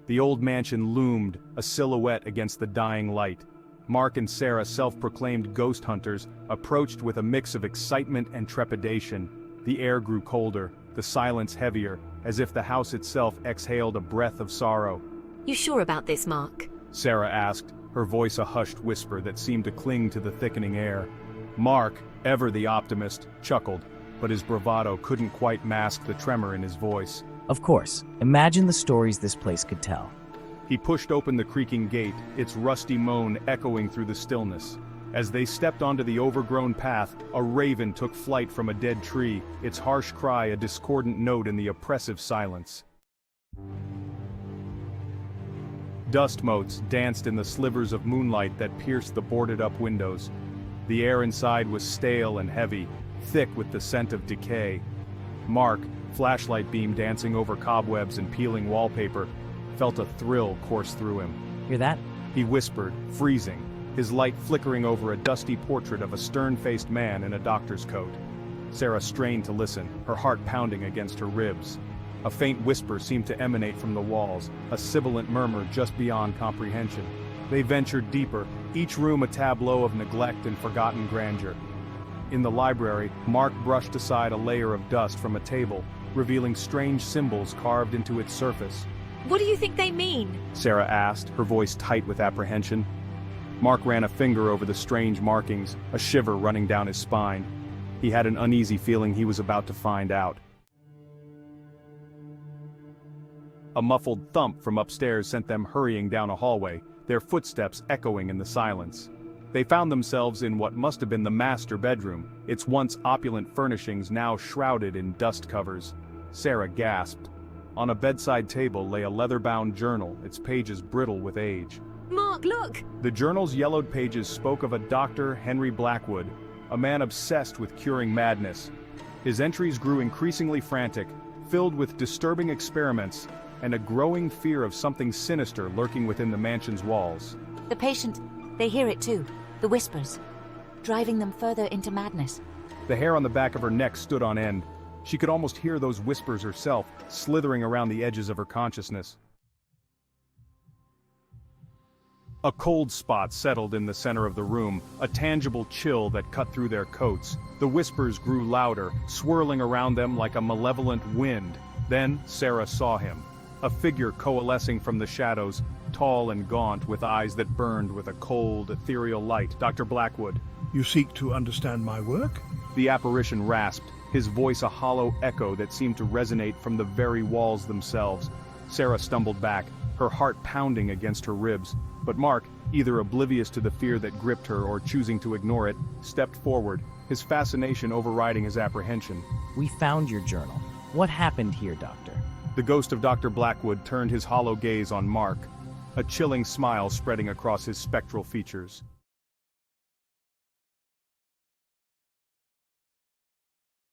The old mansion loomed, a silhouette against the dying light. Mark and Sarah, self-proclaimed ghost hunters, approached with a mix of excitement and trepidation. The air grew colder, the silence heavier, as if the house itself exhaled a breath of sorrow. You sure about this, Mark? Sarah asked, her voice a hushed whisper that seemed to cling to the thickening air. Mark, ever the optimist, chuckled, but his bravado couldn't quite mask the tremor in his voice. Of course, imagine the stories this place could tell. He pushed open the creaking gate, its rusty moan echoing through the stillness. As they stepped onto the overgrown path, a raven took flight from a dead tree, its harsh cry a discordant note in the oppressive silence. Dust motes danced in the slivers of moonlight that pierced the boarded-up windows. The air inside was stale and heavy, thick with the scent of decay. Mark, flashlight beam dancing over cobwebs and peeling wallpaper, felt a thrill course through him. Hear that? He whispered, freezing, his light flickering over a dusty portrait of a stern-faced man in a doctor's coat. Sarah strained to listen, her heart pounding against her ribs. A faint whisper seemed to emanate from the walls, a sibilant murmur just beyond comprehension. They ventured deeper, each room a tableau of neglect and forgotten grandeur. In the library, Mark brushed aside a layer of dust from a table, revealing strange symbols carved into its surface. What do you think they mean? Sarah asked, her voice tight with apprehension. Mark ran a finger over the strange markings, a shiver running down his spine. He had an uneasy feeling he was about to find out. A muffled thump from upstairs sent them hurrying down a hallway, their footsteps echoing in the silence. They found themselves in what must have been the master bedroom, its once opulent furnishings now shrouded in dust covers. Sarah gasped. On a bedside table lay a leather-bound journal, its pages brittle with age. Mark, look! The journal's yellowed pages spoke of a Dr. Henry Blackwood, a man obsessed with curing madness. His entries grew increasingly frantic, filled with disturbing experiments, and a growing fear of something sinister lurking within the mansion's walls. The patient, they hear it too, the whispers, driving them further into madness. The hair on the back of her neck stood on end. She could almost hear those whispers herself, slithering around the edges of her consciousness. A cold spot settled in the center of the room, a tangible chill that cut through their coats. The whispers grew louder, swirling around them like a malevolent wind. Then Sarah saw him. A figure coalescing from the shadows, tall and gaunt with eyes that burned with a cold, ethereal light. Dr. Blackwood. You seek to understand my work? The apparition rasped, his voice a hollow echo that seemed to resonate from the very walls themselves. Sarah stumbled back, her heart pounding against her ribs. But Mark, either oblivious to the fear that gripped her or choosing to ignore it, stepped forward, his fascination overriding his apprehension. We found your journal. What happened here, Doctor? The ghost of Dr. Blackwood turned his hollow gaze on Mark, a chilling smile spreading across his spectral features.